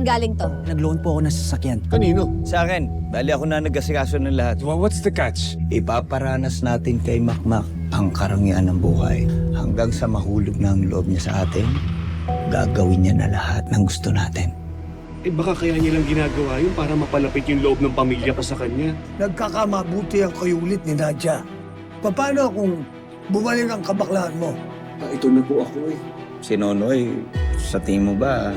Saan galing to? Nag-loan po ako ng sasakyan. Kanino? Sa akin, bali ako na nag-asikaso ng lahat. What's the catch? Ipaparanas natin kay Makmak ang karangyaan ng buhay. Hanggang sa mahulog na ang loob niya sa atin, gagawin niya na lahat ng gusto natin. Eh baka kaya niya lang ginagawa yun para mapalapit yung loob ng pamilya ko sa kanya. Nagkakamabuti ang kayulit ni Nadia. Paano kung bumalik ang kabaklaan mo? Ito na po ako eh. Si Nonoy, sa tingin mo ba,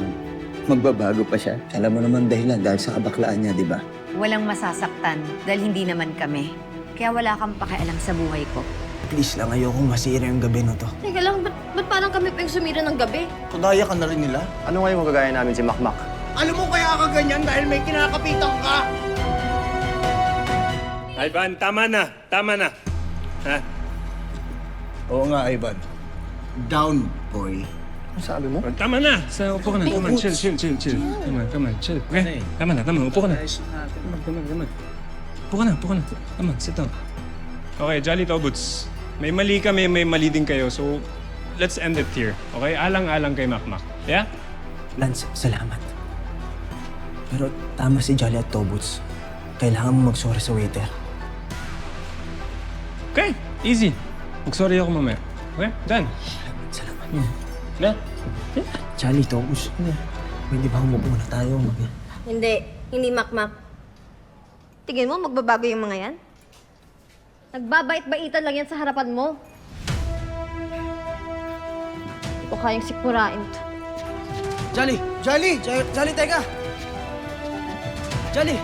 magbabago pa siya? Alam mo naman dahilan dahil sa kabaklaan niya, di ba? Walang masasaktan dahil hindi naman kami. Kaya wala kang pakialam sa buhay ko. Please lang, ayokong masira yung gabi na to. Teka lang, ba't parang kami pa yung sumira ng gabi? Kadaya ka na rin nila? Ano ngayon magagaya namin si Makmak? Alam mo kaya ka ganyan dahil may kinakapitan ka? Ivan, tama na. Tama na. Ha? Oo nga, Ivan. Down, boy. Ano sabi mo? Tama na. Upo ka na. Come on, chill. Come on, chill. Okay? Tama na. Upo ka na. Come on. Upo ka na. Come on, sit down. Okay, Jolly Tobuts. May mali kami, may mali din kayo. So, let's end it here. Okay? Alang-alang kay Makmak. Yeah? Lance, salamat. Pero tama si Jolly at Tobuts. Kailangan mo mag-sorry sa waiter. Okay, easy. Mag-sorry ako mamaya. Okay? Done. Salamat. Na? Jolly, Tobuts. Pwede ba umupo na tayo? Hindi Makmak. Tingin mo, magbabago yung mga yan? Nagbabait-baitan lang yan sa harapan mo. Hindi ko kayang sikmurain to. Jolly! Jolly, teka! Jolly!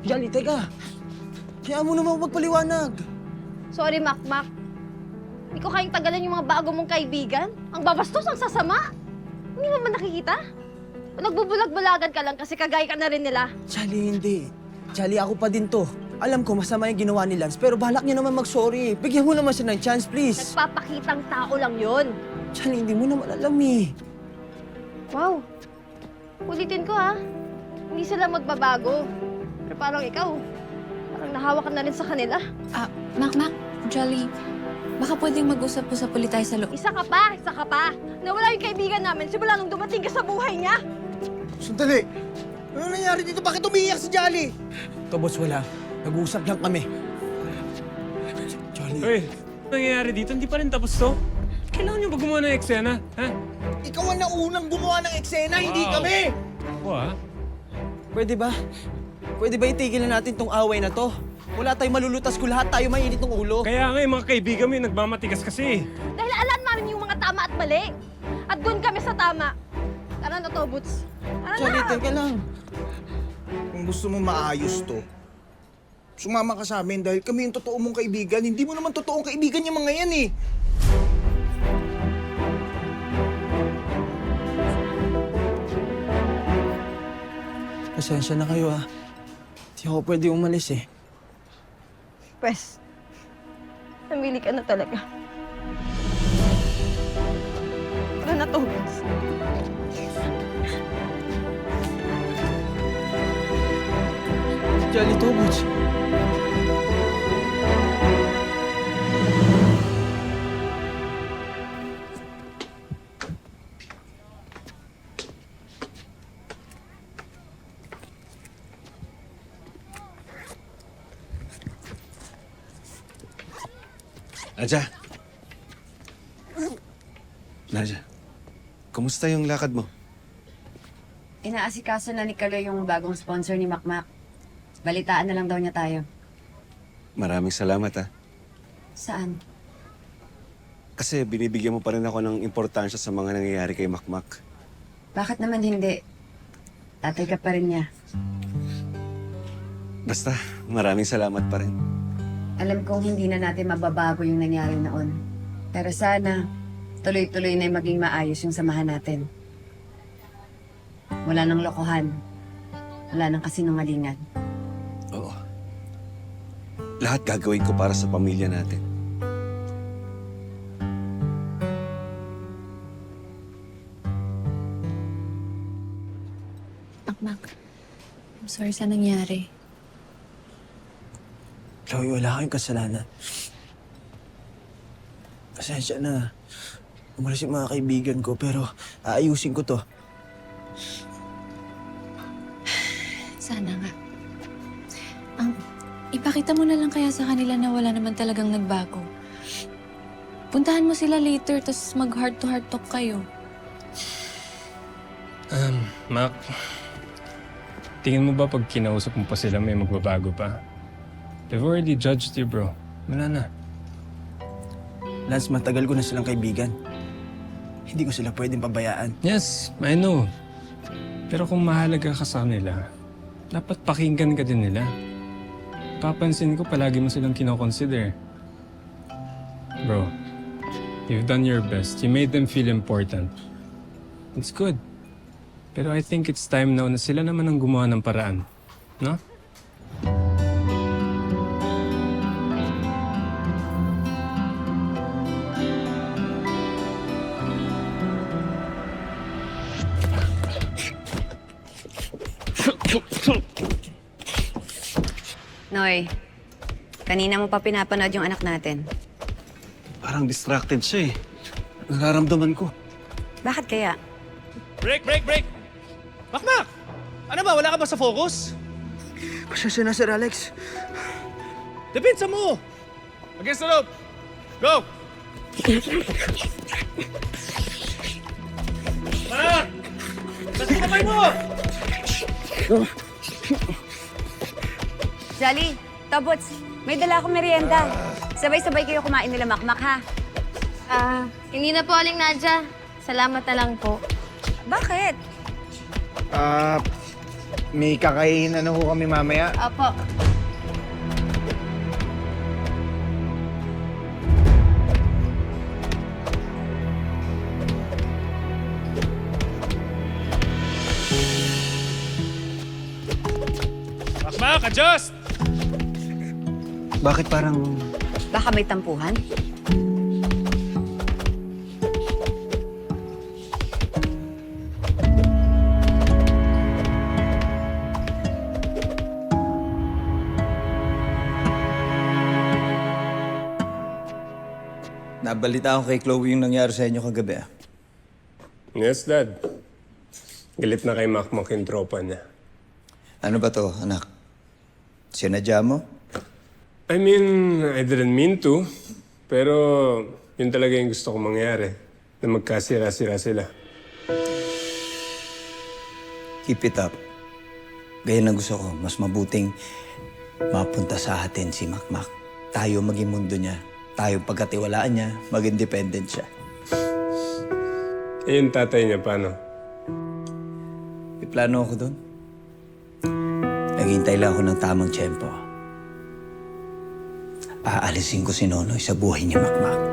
Jolly, teka! Kaya mo naman magpaliwanag. Sorry, Makmak. Hindi ko kayang tagalan yung mga bago mong kaibigan. Ang babastos, ang sasama. Hindi mo man nakikita? O nagbubulag-bulagan ka lang kasi kagaya ka na rin nila. Jolly, hindi. Jolly, ako pa din to. Alam ko masama yung ginawa ni Lance, pero balak niya naman mag-sorry. Bigyan mo naman siya ng chance, please. Nagpapakitang tao lang yun. Jolly, hindi mo naman alam eh. Wow. Ulitin ko ha. Hindi sila magbabago. Pero parang ikaw, parang nahawa ka na rin sa kanila. Makmak, Jolly, baka pwedeng mag-usap-usap ulit tayo sa loob. Isa ka pa. Nawala yung kaibigan namin simula nung dumating ka sa buhay niya. Sandali! Ano nangyari dito? Bakit umiiyak si Jolly? Tobots, wala. Nag-uusap lang kami. Jolly. Uy, ano nangyayari dito? Hindi pa rin tapos to. Kailangan nyo ba gumawa ng eksena? Ha? Ikaw ang naunang gumawa ng eksena, hindi Wow. kami! Ako ha? Pwede ba? Pwede ba itigil na natin tong away na to? Wala tayong malulutas ko lahat tayo mainit ng ulo. Kaya nga yung mga kaibigan mo yung nagmamatigas kasi. Dahil alam namin yung mga tama at mali. At doon kami sa tama. Tara na to, Boots. Tara Jolly, na! teka lang. Kung gusto mo maayos to, sumama ka sa amin dahil kami yung totoo mong kaibigan. Hindi mo naman totoong kaibigan yung mga yan eh. Pasensya na kayo ah. Di ako pwede umalis eh. Pwes, namili ka na talaga. Tara na to, Boots. Jolly, Tobots. Nadia, kumusta yung lakad mo? Inaasikaso na ni Kaloy yung bagong sponsor ni Makmak. Balitaan na lang daw niya tayo. Maraming salamat, ha. Saan? Kasi binibigyan mo pa rin ako ng importansya sa mga nangyayari kay Makmak. Bakit naman hindi? Tatay ka pa rin niya. Basta, maraming salamat pa rin. Alam kong hindi na natin mababago yung nangyari noon. Pero sana, tuloy-tuloy na yung maging maayos yung samahan natin. Wala nang lokohan. Wala nang kasinungalingan. Oo. Lahat gagawin ko para sa pamilya natin. Makmak, I'm sorry sa nangyari. Chloe, wala kayong kasalanan. Pasensya na. Umalis yung mga kaibigan ko, pero aayusin ko to. Sana nga. Ipakita mo na lang kaya sa kanila na wala naman talagang nagbago. Puntahan mo sila later, tapos mag-heart-to-heart talk kayo. Mac, tingin mo ba pag kinausap mo pa sila may magbabago pa? They've already judged you, bro. Wala na. Lance, matagal ko na silang kaibigan. Hindi ko sila pwedeng pabayaan. Yes, I know. Pero kung mahalaga ka sa kanila, dapat pakinggan ka din nila. Papansin ko palagi mo silang kinoconsider. Bro, you've done your best. You made them feel important. It's good. Pero I think it's time now na sila naman ang gumawa ng paraan. No? Noy, kanina mo pa pinapanood yung anak natin. Parang distracted siya eh. Nararamdaman ko. Bakit kaya? Break! Makmak! Ano ba? Wala ka ba sa focus? Pasensya na, Sir Alex. Depensa mo! Against the rope! Go! Para! Nasa kamay mo! Jolly, Tobots, may dala akong merienda. Sabay-sabay kayo kumain nila Makmak, ha? Hindi na po, Aling Nadja. Salamat na lang po. Bakit? May kakainin na ho kami mamaya. Opo. Makmak, adjust! Bakit parang Baka may tampuhan? nabalita ko kay Chloe yung nangyari sa inyo kagabi? Yes, Dad. Galit na kay Makmak yung tropa niya. Ano ba to, anak? Sinadya mo? I mean, I didn't mean to. Pero yun talaga yung gusto kong mangyari. Na magkasira-sira sila. Keep it up. Ganyan ang gusto ko. Mas mabuting mapunta sa atin si Makmak. Tayo maging mundo niya. Tayo pagkatiwalaan niya, maging independent siya. Eh, yung tatay niya, paano? May plano ako doon. Naghintay lang ako ng tamang tiyempo. Aalisin ko si Nonoy sa buhay niya, Makmak.